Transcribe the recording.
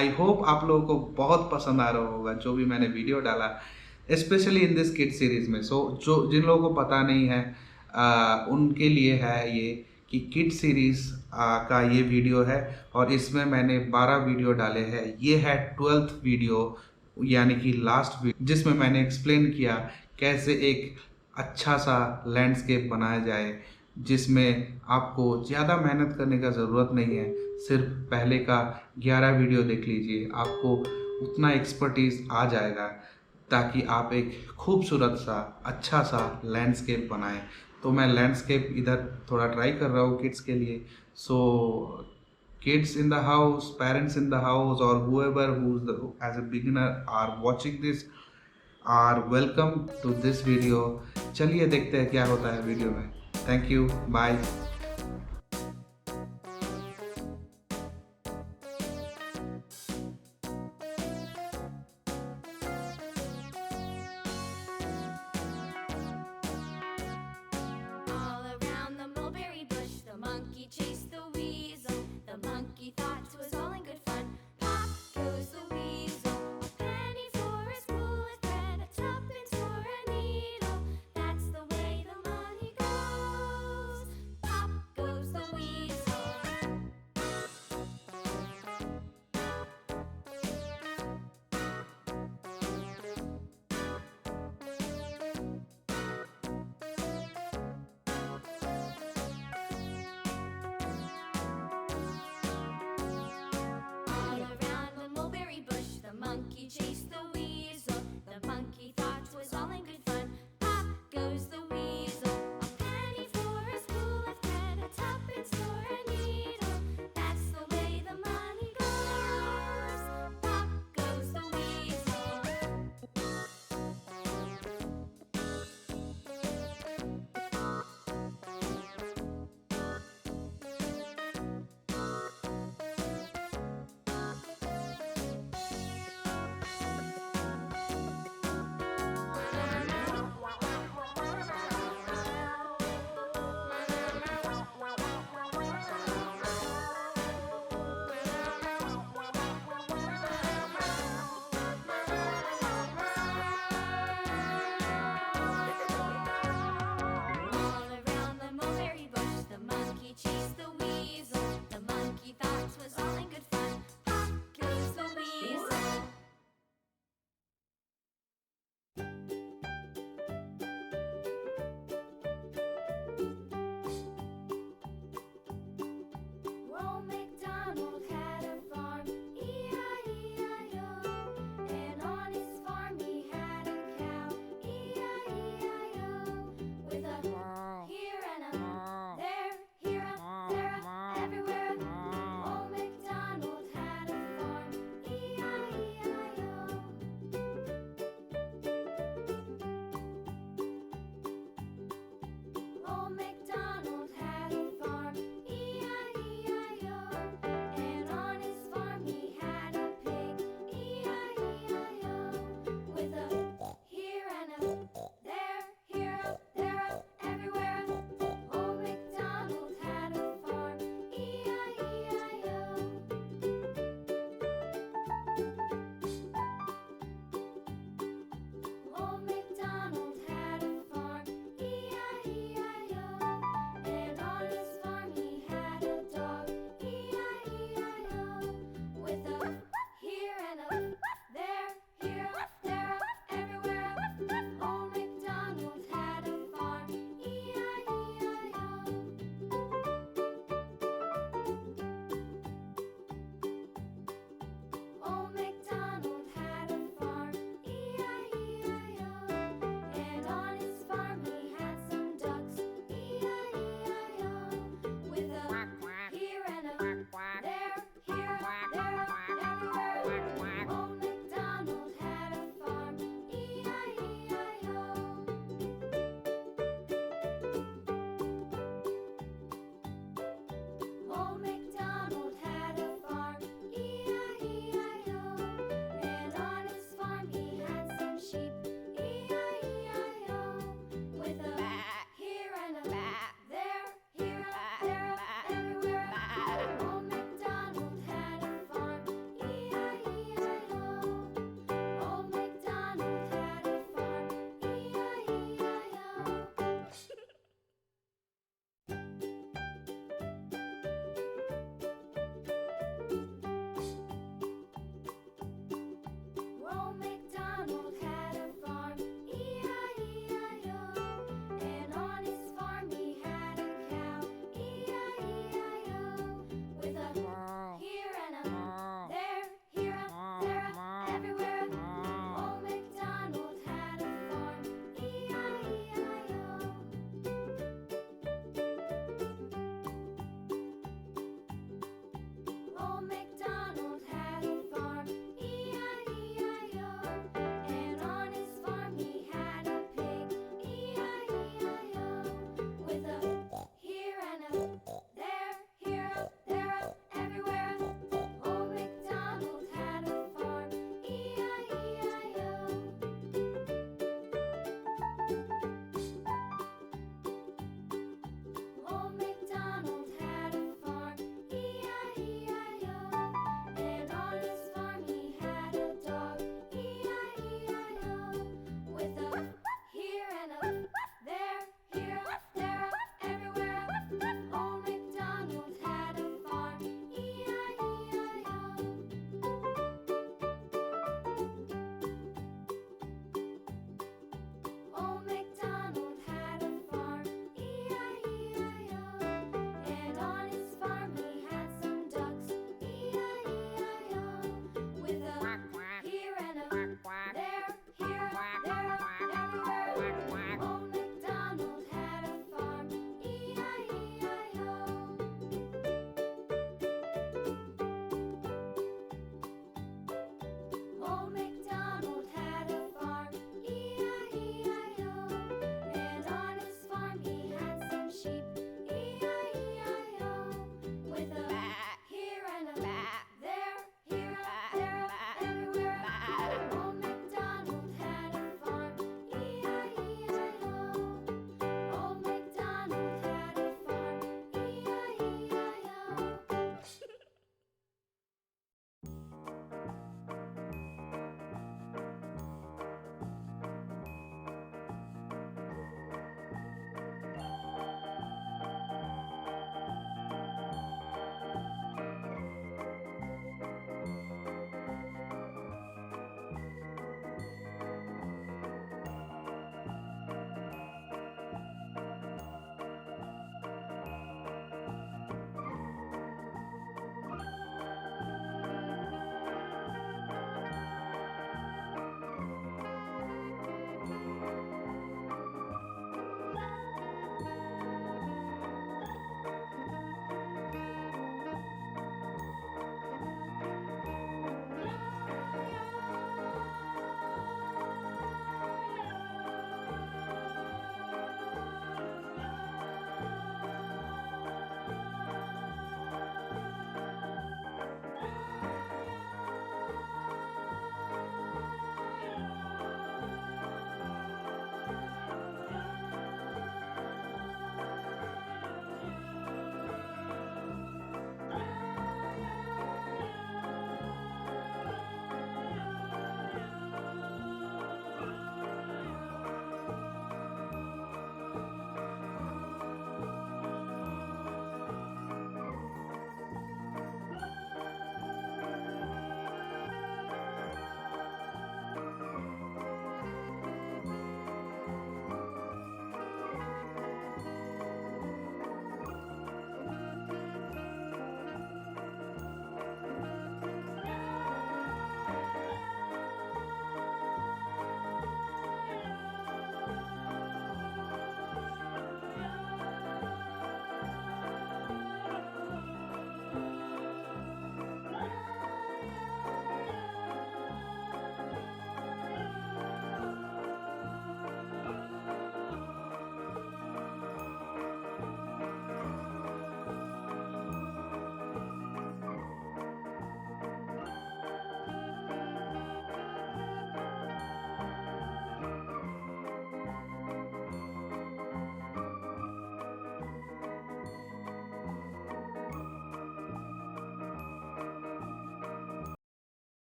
I hope आप लोगों को बहुत पसंद आ रहा होगा जो भी मैंने वीडियो डाला, specially in this kid series में। सो जो जिन लोगों को पता नहीं है उनके लिए है ये कि किड सीरीज का ये वीडियो है, और इसमें मैंने 12 वीडियो डाले हैं। ये है 12th वीडियो, यानी कि लास्ट वीडियो, जिसमें मैंने एक्सप्लेन किया कैसे एक अच्छा सा लैंडस्केप बनाया जाए, जिसमें आपको ज़्यादा मेहनत करने का ज़रूरत नहीं है। सिर्फ पहले का 11 वीडियो देख लीजिए, आपको उतना एक्सपर्टीज आ जाएगा ताकि आप एक खूबसूरत सा अच्छा सा लैंडस्केप बनाएं। तो मैं लैंडस्केप इधर थोड़ा ट्राई कर रहा हूँ किड्स के लिए। सो kids in the house, parents in the house, or whoever as a beginner are watching this are welcome to this video. चलिए देखते हैं क्या होता है वीडियो में। Thank you, bye.